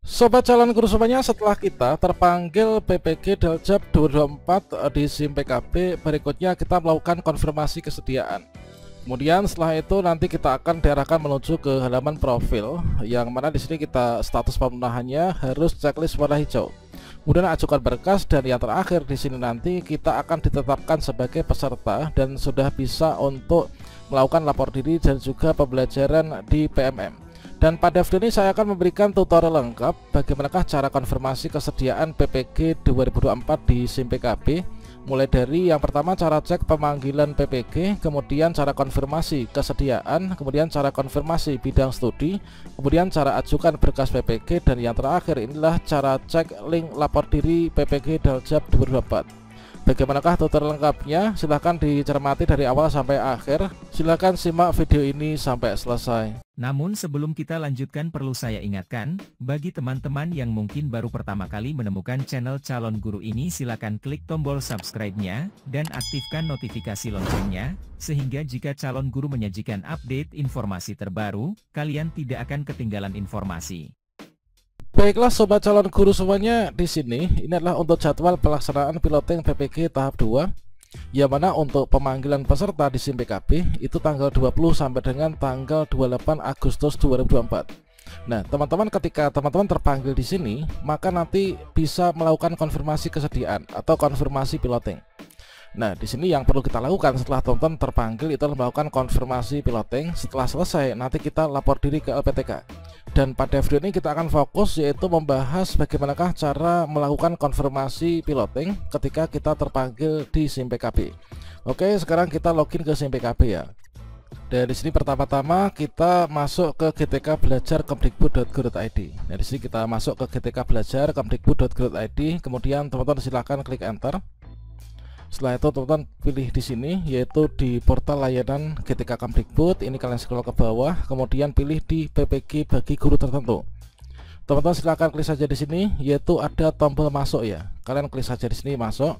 Sobat calon guru semuanya, setelah kita terpanggil PPG Daljab 2024 di SIM PKB, berikutnya kita melakukan konfirmasi kesediaan. Kemudian setelah itu nanti kita akan diarahkan menuju ke halaman profil, yang mana di sini kita status pemenuhannya harus checklist warna hijau. Kemudian ajukan berkas, dan yang terakhir di sini nanti kita akan ditetapkan sebagai peserta dan sudah bisa untuk melakukan lapor diri dan juga pembelajaran di PMM. Dan pada video ini saya akan memberikan tutorial lengkap bagaimanakah cara konfirmasi kesediaan PPG 2024 di SIM PKB. Mulai dari yang pertama cara cek pemanggilan PPG, kemudian cara konfirmasi kesediaan, kemudian cara konfirmasi bidang studi, kemudian cara ajukan berkas PPG, dan yang terakhir inilah cara cek link lapor diri PPG Daljab 2024. Bagaimanakah tutorial lengkapnya? Silahkan dicermati dari awal sampai akhir. Silahkan simak video ini sampai selesai. Namun sebelum kita lanjutkan, perlu saya ingatkan, bagi teman-teman yang mungkin baru pertama kali menemukan channel Calon Guru ini, silakan klik tombol subscribe-nya, dan aktifkan notifikasi loncengnya, sehingga jika Calon Guru menyajikan update informasi terbaru, kalian tidak akan ketinggalan informasi. Baiklah sobat calon guru semuanya, di sini ini adalah untuk jadwal pelaksanaan piloting PPG tahap 2, yang mana untuk pemanggilan peserta di SIM PKB itu tanggal 20 sampai dengan tanggal 28 Agustus 2024. Nah, teman-teman, ketika teman-teman terpanggil di sini, maka nanti bisa melakukan konfirmasi kesediaan atau konfirmasi piloting. Nah, di sini yang perlu kita lakukan setelah teman-teman terpanggil itu melakukan konfirmasi piloting. Setelah selesai, nanti kita lapor diri ke LPTK. Dan pada video ini kita akan fokus yaitu membahas bagaimanakah cara melakukan konfirmasi piloting ketika kita terpanggil di SIM PKB. Oke, sekarang kita login ke SIM PKB ya. Dan di sini pertama-tama kita masuk ke GTK Belajar Kemdikbud.go.id. Nah, di sini kita masuk ke GTK Belajar Kemdikbud.go.id, kemudian teman-teman silahkan klik enter. Setelah itu teman-teman pilih di sini yaitu di portal layanan GTK Kemdikbud. Ini kalian scroll ke bawah, kemudian pilih di PPG bagi guru tertentu. Teman-teman silahkan klik saja di sini yaitu ada tombol masuk ya. Kalian klik saja di sini masuk.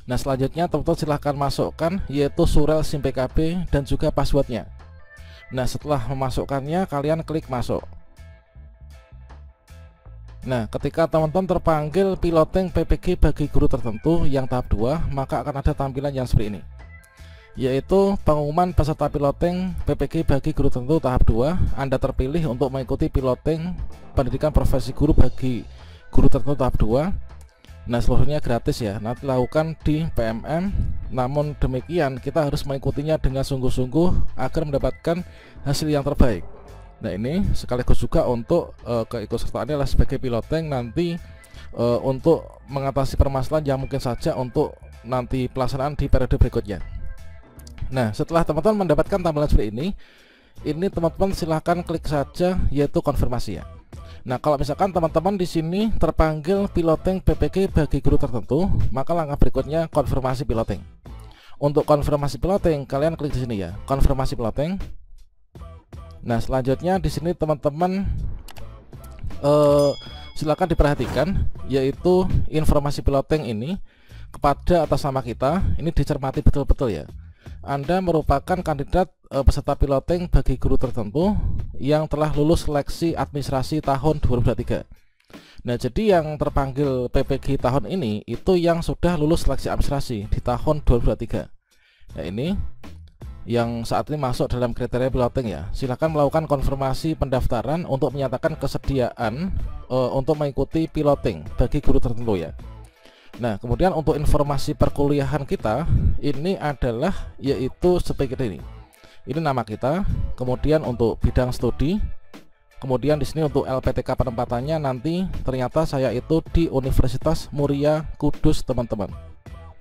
Nah, selanjutnya teman-teman silahkan masukkan yaitu surel SIM PKB dan juga passwordnya. Nah, setelah memasukkannya kalian klik masuk. Nah, ketika teman-teman terpanggil piloting PPG bagi guru tertentu yang tahap 2, maka akan ada tampilan yang seperti ini, yaitu pengumuman peserta piloting PPG bagi guru tertentu tahap 2. Anda terpilih untuk mengikuti piloting pendidikan profesi guru bagi guru tertentu tahap 2. Nah, seluruhnya gratis ya, nanti lakukan di PMM. Namun demikian kita harus mengikutinya dengan sungguh-sungguh agar mendapatkan hasil yang terbaik. Nah, ini sekaligus juga untuk keikutsertaannya adalah sebagai piloting nanti untuk mengatasi permasalahan yang mungkin saja untuk nanti pelaksanaan di periode berikutnya. Nah, setelah teman-teman mendapatkan tampilan seperti ini teman-teman silahkan klik saja yaitu konfirmasi ya. Nah, kalau misalkan teman-teman di sini terpanggil piloting PPG bagi guru tertentu, maka langkah berikutnya konfirmasi piloting. Untuk konfirmasi piloting kalian klik di sini ya, konfirmasi piloting. Nah, selanjutnya di sini teman-teman silakan diperhatikan yaitu informasi piloting ini kepada atas nama kita ini dicermati betul-betul ya. Anda merupakan kandidat peserta piloting bagi guru tertentu yang telah lulus seleksi administrasi tahun 2023. Nah, jadi yang terpanggil PPG tahun ini itu yang sudah lulus seleksi administrasi di tahun 2023. Nah, ini yang saat ini masuk dalam kriteria piloting ya. Silahkan melakukan konfirmasi pendaftaran untuk menyatakan kesediaan untuk mengikuti piloting bagi guru tertentu ya. Nah, kemudian untuk informasi perkuliahan kita ini adalah yaitu seperti ini. Ini nama kita, kemudian untuk bidang studi, kemudian di sini untuk LPTK penempatannya nanti ternyata saya itu di Universitas Muria Kudus teman-teman.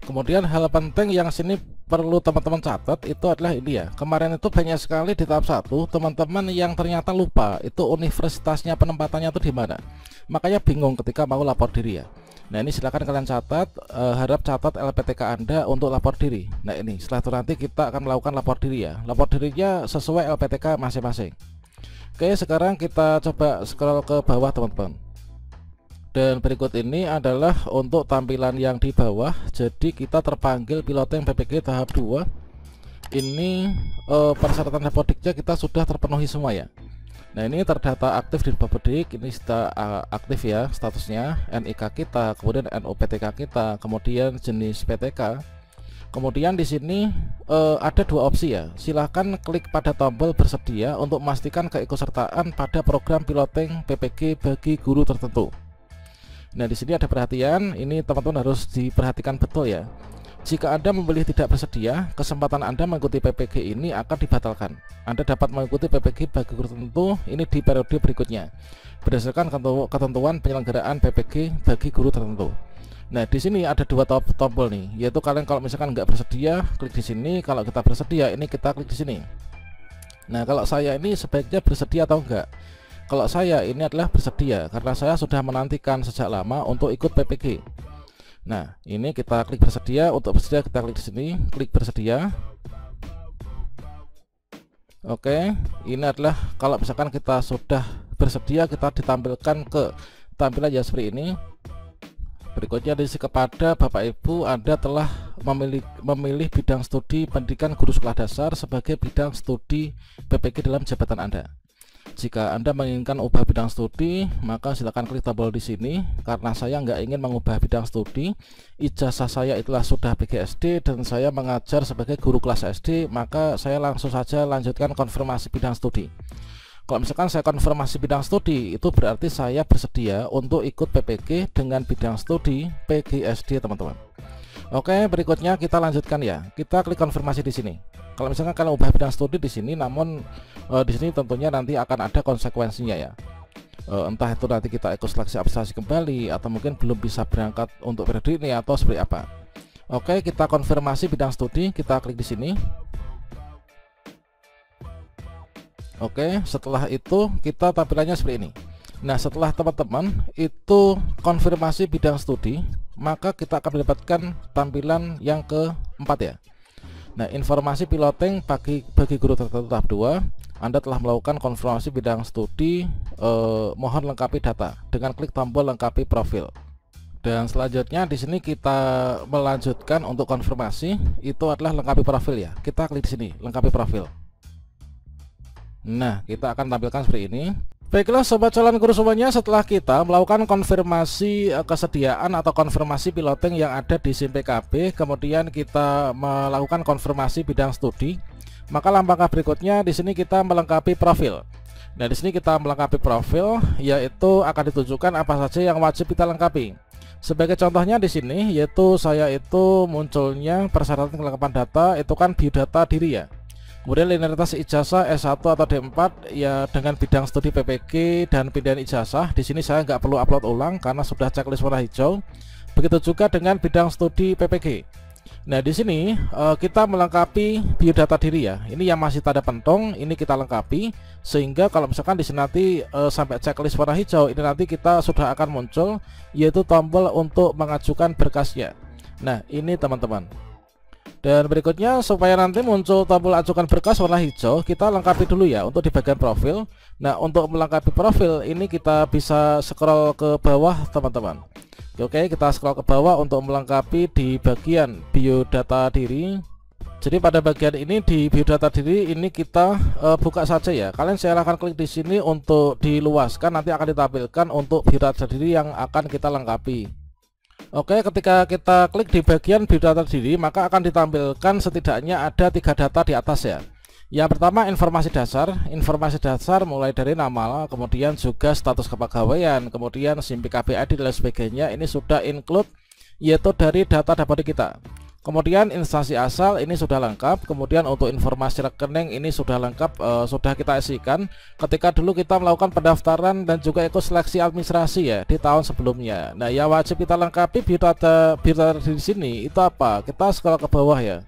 Kemudian hal penting yang sini perlu teman-teman catat itu adalah ini ya. Kemarin itu banyak sekali di tahap 1 teman-teman yang ternyata lupa itu universitasnya penempatannya itu di mana. Makanya bingung ketika mau lapor diri ya. Nah, ini silakan kalian catat, harap catat LPTK Anda untuk lapor diri. Nah, ini setelah itu nanti kita akan melakukan lapor diri ya. Lapor dirinya sesuai LPTK masing-masing. Oke, sekarang kita coba scroll ke bawah teman-teman. Dan berikut ini adalah untuk tampilan yang di bawah. Jadi kita terpanggil piloting PPG tahap 2. Ini persyaratan dapodiknya kita sudah terpenuhi semua ya. Nah, ini terdata aktif di Bapedik, ini sudah aktif ya statusnya, NIK kita, kemudian NUPTK kita, kemudian jenis PTK. Kemudian di sini ada dua opsi ya. Silahkan klik pada tombol bersedia untuk memastikan keikutsertaan pada program piloting PPG bagi guru tertentu. Nah, di sini ada perhatian, ini teman-teman harus diperhatikan betul ya. Jika Anda memilih tidak bersedia, kesempatan Anda mengikuti PPG ini akan dibatalkan. Anda dapat mengikuti PPG bagi guru tertentu ini di periode berikutnya berdasarkan ketentuan penyelenggaraan PPG bagi guru tertentu. Nah, di sini ada dua tombol nih, yaitu kalian kalau misalkan nggak bersedia klik di sini, kalau kita bersedia ini kita klik di sini. Nah, kalau saya ini sebaiknya bersedia atau enggak? Kalau saya ini adalah bersedia karena saya sudah menantikan sejak lama untuk ikut PPG. Nah, ini kita klik bersedia. Untuk bersedia kita klik di sini, klik bersedia. Oke, ini adalah kalau misalkan kita sudah bersedia, kita ditampilkan ke tampilan ya seperti ini. Berikutnya diisi kepada Bapak Ibu, Anda telah memilih bidang studi pendidikan guru sekolah dasar sebagai bidang studi PPG dalam jabatan Anda. Jika Anda menginginkan ubah bidang studi, maka silakan klik tombol di sini. Karena saya nggak ingin mengubah bidang studi, ijazah saya itulah sudah PGSD dan saya mengajar sebagai guru kelas SD, maka saya langsung saja lanjutkan konfirmasi bidang studi. Kalau misalkan saya konfirmasi bidang studi, itu berarti saya bersedia untuk ikut PPG dengan bidang studi PGSD, teman-teman. Oke, berikutnya kita lanjutkan ya. Kita klik konfirmasi di sini. Kalau misalkan kalian ubah bidang studi di sini, namun di sini tentunya nanti akan ada konsekuensinya ya. Entah itu nanti kita ikut seleksi administrasi kembali atau mungkin belum bisa berangkat untuk periode ini atau seperti apa. Oke, kita konfirmasi bidang studi, kita klik di sini. Oke, setelah itu kita tampilannya seperti ini. Nah, setelah teman-teman itu konfirmasi bidang studi, maka kita akan mendapatkan tampilan yang keempat ya. Nah, informasi piloting bagi guru tertentu tahap 2, Anda telah melakukan konfirmasi bidang studi, mohon lengkapi data dengan klik tombol lengkapi profil. Dan selanjutnya di sini kita melanjutkan untuk konfirmasi, itu adalah lengkapi profil ya. Kita klik di sini, lengkapi profil. Nah, kita akan tampilkan seperti ini. Baiklah sobat calon guru semuanya, setelah kita melakukan konfirmasi kesediaan atau konfirmasi piloting yang ada di SIM PKB, kemudian kita melakukan konfirmasi bidang studi, maka langkah berikutnya di sini kita melengkapi profil. Nah, di sini kita melengkapi profil, yaitu akan ditunjukkan apa saja yang wajib kita lengkapi. Sebagai contohnya di sini, yaitu saya itu munculnya persyaratan kelengkapan data itu kan biodata diri ya. Kemudian linearitas ijazah S1 atau D4 ya dengan bidang studi PPG dan pindahan ijazah. Di sini saya nggak perlu upload ulang karena sudah checklist warna hijau. Begitu juga dengan bidang studi PPG. Nah, di sini kita melengkapi biodata diri ya. Ini yang masih tanda pentung, ini kita lengkapi sehingga kalau misalkan di sini nanti sampai checklist warna hijau, ini nanti kita sudah akan muncul yaitu tombol untuk mengajukan berkasnya. Nah, ini teman-teman. Dan berikutnya supaya nanti muncul tombol ajukan berkas warna hijau, kita lengkapi dulu ya untuk di bagian profil. Nah, untuk melengkapi profil ini kita bisa scroll ke bawah teman-teman. Oke, kita scroll ke bawah untuk melengkapi di bagian biodata diri. Jadi pada bagian ini di biodata diri ini kita buka saja ya. Kalian silahkan klik di sini untuk diluaskan, nanti akan ditampilkan untuk biodata diri yang akan kita lengkapi. Oke, ketika kita klik di bagian biodata diri, maka akan ditampilkan setidaknya ada 3 data di atas ya. Yang pertama informasi dasar mulai dari nama, kemudian juga status kepegawaian, kemudian SIM PKB ID dan sebagainya. Ini sudah include yaitu dari data dapodik kita. Kemudian instansi asal ini sudah lengkap. Kemudian untuk informasi rekening ini sudah lengkap, sudah kita isikan ketika dulu kita melakukan pendaftaran dan juga ikut seleksi administrasi ya di tahun sebelumnya. Nah, yang wajib kita lengkapi biodata di sini itu apa? Kita scroll ke bawah ya.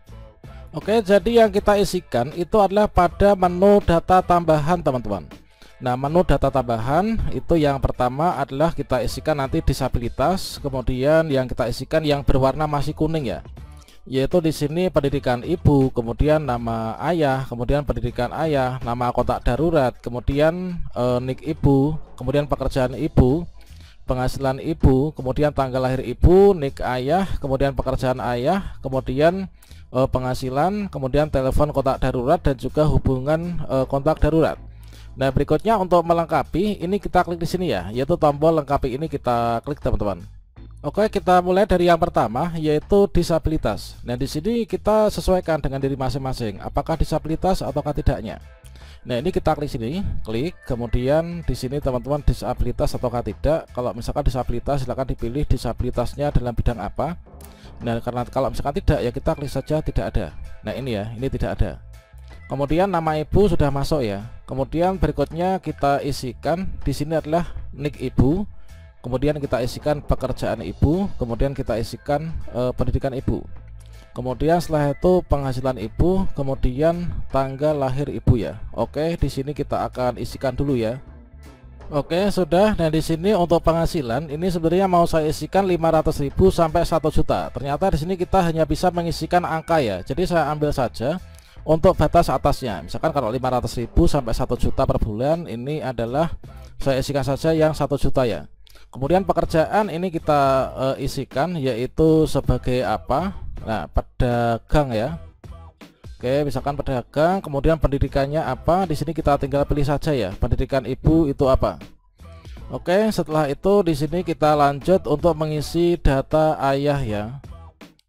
Oke, jadi yang kita isikan itu adalah pada menu data tambahan teman-teman. Nah, menu data tambahan itu yang pertama adalah kita isikan nanti disabilitas, kemudian yang kita isikan yang berwarna masih kuning ya. Yaitu di sini pendidikan ibu, kemudian nama ayah, kemudian pendidikan ayah, nama kontak darurat, kemudian nik ibu, kemudian pekerjaan ibu, penghasilan ibu, kemudian tanggal lahir ibu, nik ayah, kemudian pekerjaan ayah, kemudian penghasilan, kemudian telepon kontak darurat dan juga hubungan kontak darurat. Nah, berikutnya untuk melengkapi ini kita klik di sini ya, yaitu tombol lengkapi ini kita klik teman-teman. Oke, kita mulai dari yang pertama yaitu disabilitas. Nah, di sini kita sesuaikan dengan diri masing-masing, apakah disabilitas ataukah tidaknya. Nah, ini kita klik sini, klik, kemudian di sini teman-teman disabilitas ataukah tidak. Kalau misalkan disabilitas, silahkan dipilih disabilitasnya dalam bidang apa. Nah, karena kalau misalkan tidak ya kita klik saja tidak ada. Nah, ini ya, ini tidak ada. Kemudian nama ibu sudah masuk ya. Kemudian berikutnya kita isikan di sini adalah nik ibu. Kemudian kita isikan pekerjaan ibu, kemudian kita isikan pendidikan ibu. Kemudian setelah itu penghasilan ibu, kemudian tanggal lahir ibu ya. Oke, di sini kita akan isikan dulu ya. Oke, sudah. Nah, di sini untuk penghasilan ini sebenarnya mau saya isikan 500.000 sampai 1 juta. Ternyata di sini kita hanya bisa mengisikan angka ya. Jadi saya ambil saja untuk batas atasnya. Misalkan kalau 500.000 sampai 1 juta per bulan, ini adalah saya isikan saja yang 1 juta ya. Kemudian pekerjaan ini kita isikan yaitu sebagai apa? Nah, pedagang ya. Oke, misalkan pedagang. Kemudian pendidikannya apa? Di sini kita tinggal pilih saja ya. Pendidikan ibu itu apa? Oke, setelah itu di sini kita lanjut untuk mengisi data ayah ya.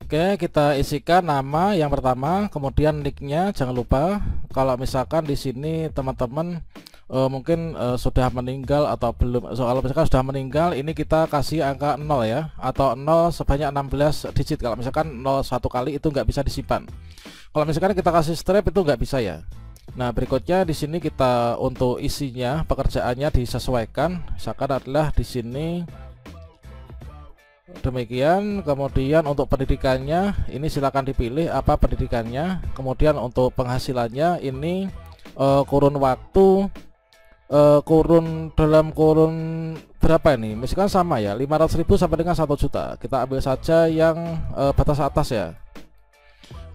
Oke, kita isikan nama yang pertama, kemudian nicknya jangan lupa. Kalau misalkan di sini teman-teman mungkin sudah meninggal atau belum, soal misalkan sudah meninggal, ini kita kasih angka 0 ya, atau 0 sebanyak 16 digit. Kalau misalkan 0 satu kali itu nggak bisa disimpan. Kalau misalkan kita kasih strip itu nggak bisa ya. Nah, berikutnya di sini kita untuk isinya pekerjaannya disesuaikan. Misalkan adalah di sini demikian. Kemudian untuk pendidikannya ini silakan dipilih apa pendidikannya. Kemudian untuk penghasilannya ini kurun waktu, kurun dalam kurun berapa ini, misalkan sama ya, 500.000 sampai dengan 1 juta. Kita ambil saja yang batas atas ya.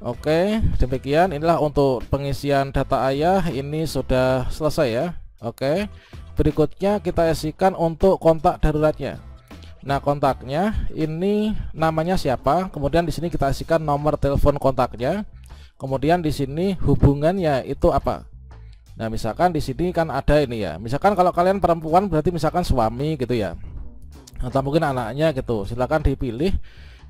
Oke, demikian. Inilah untuk pengisian data ayah, ini sudah selesai ya. Oke, berikutnya kita isikan untuk kontak daruratnya. Nah, kontaknya ini namanya siapa, kemudian di sini kita isikan nomor telepon kontaknya. Kemudian di sini hubungannya itu apa. Nah, misalkan di sini kan ada ini ya. Misalkan kalau kalian perempuan berarti misalkan suami gitu ya. Atau mungkin anaknya gitu. Silakan dipilih.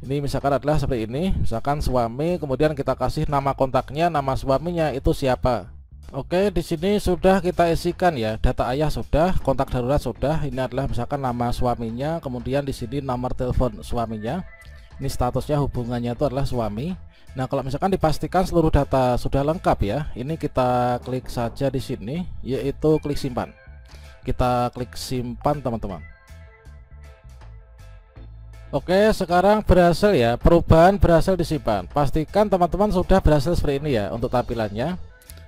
Ini misalkan adalah seperti ini. Misalkan suami, kemudian kita kasih nama kontaknya, nama suaminya itu siapa. Oke, di sini sudah kita isikan ya. Data ayah sudah, kontak darurat sudah. Ini adalah misalkan nama suaminya, kemudian di sini nomor telepon suaminya. Ini statusnya hubungannya itu adalah suami. Nah, kalau misalkan dipastikan seluruh data sudah lengkap ya, ini kita klik saja di sini, yaitu klik simpan. Kita klik simpan teman-teman. Oke, sekarang berhasil ya, perubahan berhasil disimpan. Pastikan teman-teman sudah berhasil seperti ini ya untuk tampilannya.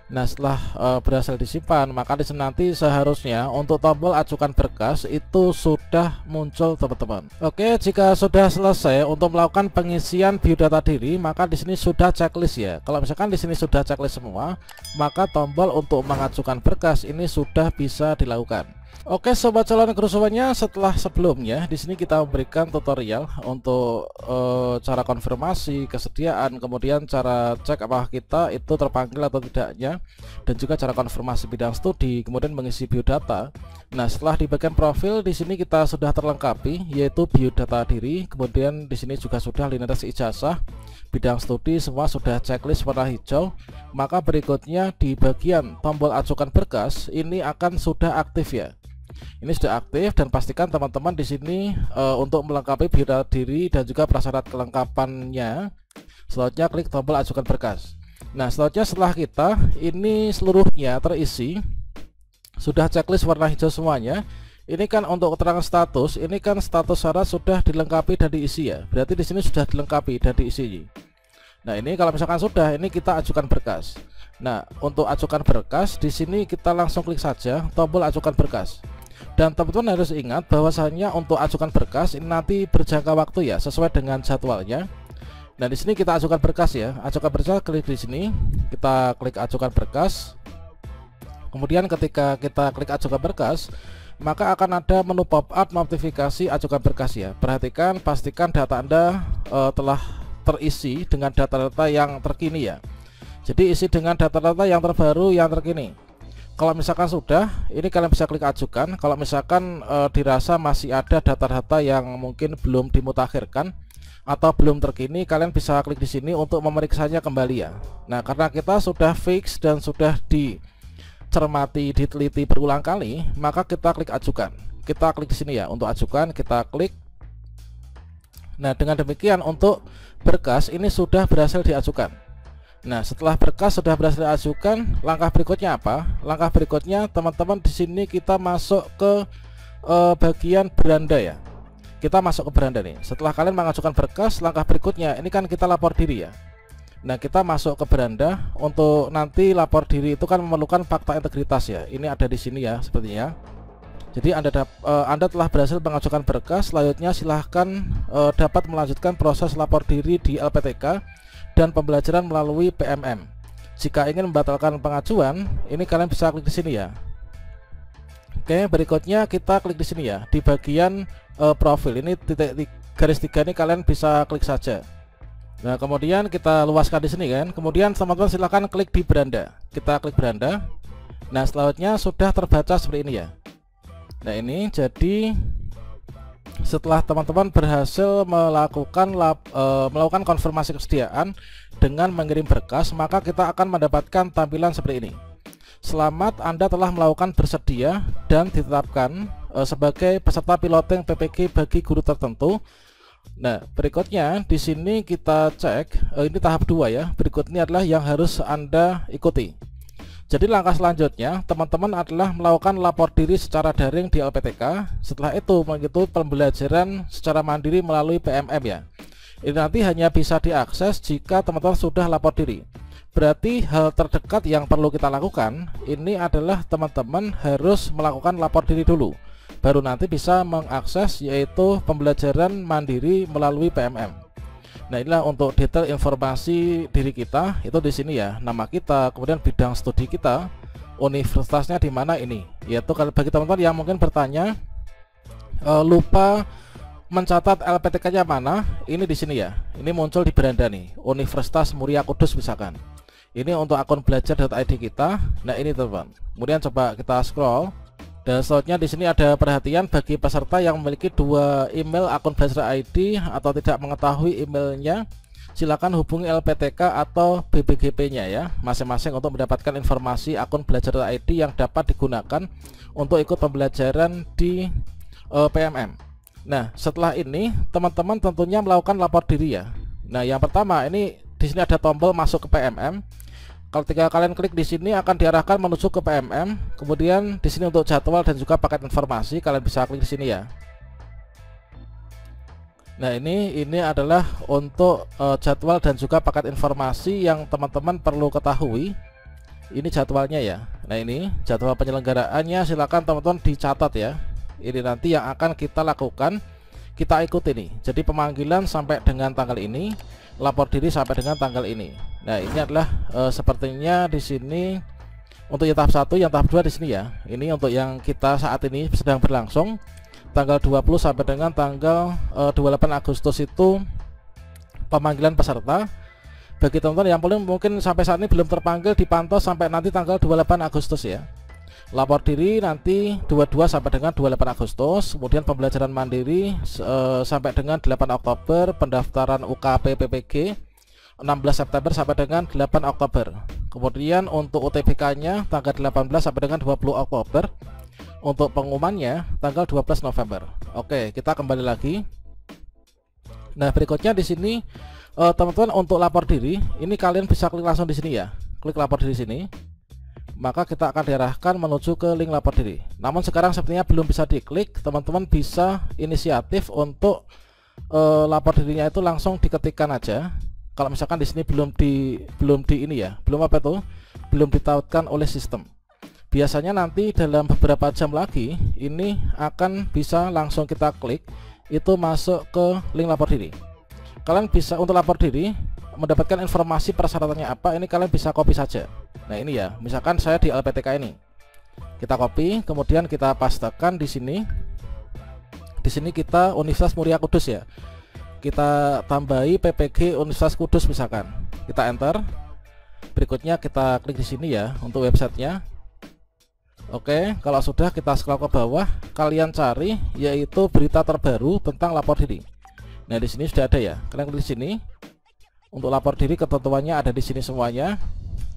Nah, setelah berhasil disimpan, maka di sini nanti seharusnya untuk tombol ajukan berkas itu sudah muncul teman-teman. Oke, jika sudah selesai untuk melakukan pengisian biodata diri, maka di sini sudah checklist ya. Kalau misalkan di sini sudah checklist semua, maka tombol untuk mengajukan berkas ini sudah bisa dilakukan. Oke, sobat calon guru semuanya, setelah sebelumnya di sini kita memberikan tutorial untuk cara konfirmasi kesediaan, kemudian cara cek apakah kita itu terpanggil atau tidaknya, dan juga cara konfirmasi bidang studi, kemudian mengisi biodata. Nah, setelah di bagian profil di sini kita sudah terlengkapi yaitu biodata diri, kemudian di sini juga sudah linearitas ijazah, bidang studi semua sudah checklist warna hijau. Maka berikutnya di bagian tombol ajukan berkas ini akan sudah aktif ya. Ini sudah aktif dan pastikan teman-teman di sini untuk melengkapi biodata diri dan juga prasyarat kelengkapannya. Selanjutnya klik tombol ajukan berkas. Nah, selanjutnya setelah kita ini seluruhnya terisi, sudah checklist warna hijau semuanya. Ini kan untuk keterangan status, ini kan status syarat sudah dilengkapi dan diisi ya. Berarti di sini sudah dilengkapi dan diisi. Nah, ini kalau misalkan sudah, ini kita ajukan berkas. Nah, untuk ajukan berkas di sini kita langsung klik saja tombol ajukan berkas. Dan teman-teman harus ingat bahwasanya untuk ajukan berkas ini nanti berjangka waktu ya, sesuai dengan jadwalnya. Nah, di sini kita ajukan berkas ya. Ajukan berkas, klik di sini. Kita klik ajukan berkas. Kemudian ketika kita klik ajukan berkas, maka akan ada menu pop-up notifikasi ajukan berkas ya. Perhatikan, pastikan data Anda telah terisi dengan data-data yang terkini ya. Jadi isi dengan data-data yang terbaru, yang terkini. Kalau misalkan sudah, ini kalian bisa klik ajukan. Kalau misalkan dirasa masih ada data-data yang mungkin belum dimutakhirkan atau belum terkini, kalian bisa klik di sini untuk memeriksanya kembali ya. Nah, karena kita sudah fix dan sudah dicermati, diteliti berulang kali, maka kita klik ajukan. Kita klik di sini ya untuk ajukan, kita klik. Nah, dengan demikian untuk berkas ini sudah berhasil diajukan. Nah, setelah berkas sudah berhasil diajukan, langkah berikutnya apa? Langkah berikutnya teman-teman di sini kita masuk ke bagian beranda ya. Kita masuk ke beranda nih. Setelah kalian mengajukan berkas, langkah berikutnya ini kan kita lapor diri ya. Nah, kita masuk ke beranda. Untuk nanti lapor diri itu kan memerlukan fakta integritas ya. Ini ada di sini ya sepertinya. Jadi Anda telah berhasil mengajukan berkas. Selanjutnya silahkan dapat melanjutkan proses lapor diri di LPTK dan pembelajaran melalui PMM. Jika ingin membatalkan pengajuan, ini kalian bisa klik di sini ya. Oke, berikutnya kita klik di sini ya, di bagian profil. Ini titik garis 3 ini kalian bisa klik saja. Nah, kemudian kita luaskan di sini kan. Kemudian teman-teman silahkan klik di beranda. Kita klik beranda. Nah, selanjutnya sudah terbaca seperti ini ya. Nah, ini jadi setelah teman-teman berhasil melakukan konfirmasi kesediaan dengan mengirim berkas, maka kita akan mendapatkan tampilan seperti ini. Selamat, Anda telah melakukan bersedia dan ditetapkan sebagai peserta piloting PPG bagi guru tertentu. Nah, berikutnya di sini kita cek, ini tahap 2 ya. Berikutnya adalah yang harus Anda ikuti. Jadi langkah selanjutnya teman-teman adalah melakukan lapor diri secara daring di LPTK. Setelah itu mengikuti pembelajaran secara mandiri melalui PMM ya. Ini nanti hanya bisa diakses jika teman-teman sudah lapor diri. Berarti hal terdekat yang perlu kita lakukan ini adalah teman-teman harus melakukan lapor diri dulu, baru nanti bisa mengakses yaitu pembelajaran mandiri melalui PMM. Nah, inilah untuk detail informasi diri kita itu di sini ya, nama kita, kemudian bidang studi kita, universitasnya di mana ini. Yaitu kalau bagi teman-teman yang mungkin bertanya lupa mencatat LPTK-nya mana, ini di sini ya. Ini muncul di beranda nih, Universitas Muria Kudus misalkan. Ini untuk akun belajar.id kita. Nah, ini teman-teman. Kemudian coba kita scroll. Dan selanjutnya di sini ada perhatian bagi peserta yang memiliki 2 email akun belajar ID atau tidak mengetahui emailnya, silakan hubungi LPTK atau BBGP-nya ya, masing-masing untuk mendapatkan informasi akun belajar ID yang dapat digunakan untuk ikut pembelajaran di PMM. Nah, setelah ini teman-teman tentunya melakukan lapor diri ya. Nah, yang pertama ini di sini ada tombol masuk ke PMM. Kalau ketika kalian klik di sini akan diarahkan menuju ke PMM. Kemudian di sini untuk jadwal dan juga paket informasi kalian bisa klik di sini ya. Nah, ini adalah untuk jadwal dan juga paket informasi yang teman-teman perlu ketahui. Ini jadwalnya ya. Nah, ini jadwal penyelenggaraannya, silakan teman-teman dicatat ya. Ini nanti yang akan kita lakukan, kita ikuti nih. Jadi pemanggilan sampai dengan tanggal ini, lapor diri sampai dengan tanggal ini. Nah, ini adalah sepertinya di sini untuk yang tahap 1, yang tahap 2 di sini ya. Ini untuk yang kita saat ini sedang berlangsung tanggal 20 sampai dengan tanggal 28 Agustus itu pemanggilan peserta. Bagi teman-teman yang mungkin sampai saat ini belum terpanggil, dipantau sampai nanti tanggal 28 Agustus ya. Lapor diri nanti 22 sampai dengan 28 Agustus, kemudian pembelajaran mandiri sampai dengan 8 Oktober, pendaftaran UKP PPG 16 September sampai dengan 8 Oktober. Kemudian untuk UTBK-nya tanggal 18 sampai dengan 20 Oktober. Untuk pengumumannya tanggal 12 November. Oke, kita kembali lagi. Nah, berikutnya di sini teman-teman untuk lapor diri, ini kalian bisa klik langsung di sini ya. Klik lapor diri sini. Maka kita akan diarahkan menuju ke link lapor diri. Namun sekarang sepertinya belum bisa diklik. Teman-teman bisa inisiatif untuk lapor dirinya itu langsung diketikkan aja. Kalau misalkan di sini belum ditautkan oleh sistem. Biasanya nanti dalam beberapa jam lagi ini akan bisa langsung kita klik itu masuk ke link lapor diri. Kalian bisa untuk lapor diri mendapatkan informasi persyaratannya apa, ini kalian bisa copy saja. Nah, ini ya, misalkan saya di LPTK ini. Kita copy, kemudian kita pastekan di sini. Di sini kita Universitas Muria Kudus ya. Kita tambahi PPG Universitas Kudus misalkan. Kita enter. Berikutnya kita klik di sini ya untuk websitenya. Oke, kalau sudah kita scroll ke bawah, kalian cari yaitu berita terbaru tentang lapor diri. Nah, di sini sudah ada ya. Kalian klik di sini. Untuk lapor diri ketentuannya ada di sini semuanya.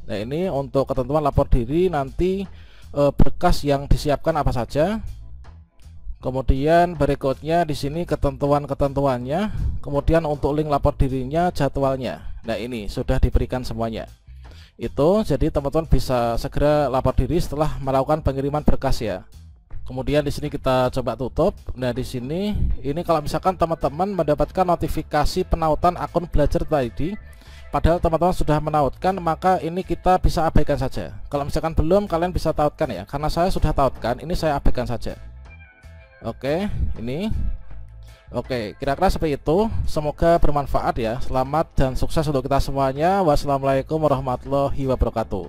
Nah, ini untuk ketentuan lapor diri nanti berkas yang disiapkan apa saja. Kemudian berikutnya di sini ketentuan-ketentuannya. Kemudian untuk link lapor dirinya, jadwalnya. Nah, ini sudah diberikan semuanya. Itu jadi teman-teman bisa segera lapor diri setelah melakukan pengiriman berkas ya. Kemudian di sini kita coba tutup. Nah, di sini ini kalau misalkan teman-teman mendapatkan notifikasi penautan akun Belajar.id padahal teman-teman sudah menautkan, maka ini kita bisa abaikan saja. Kalau misalkan belum, kalian bisa tautkan ya. Karena saya sudah tautkan, ini saya abaikan saja. Oke, ini oke, kira-kira seperti itu. Semoga bermanfaat ya. Selamat dan sukses untuk kita semuanya. Wassalamualaikum warahmatullahi wabarakatuh.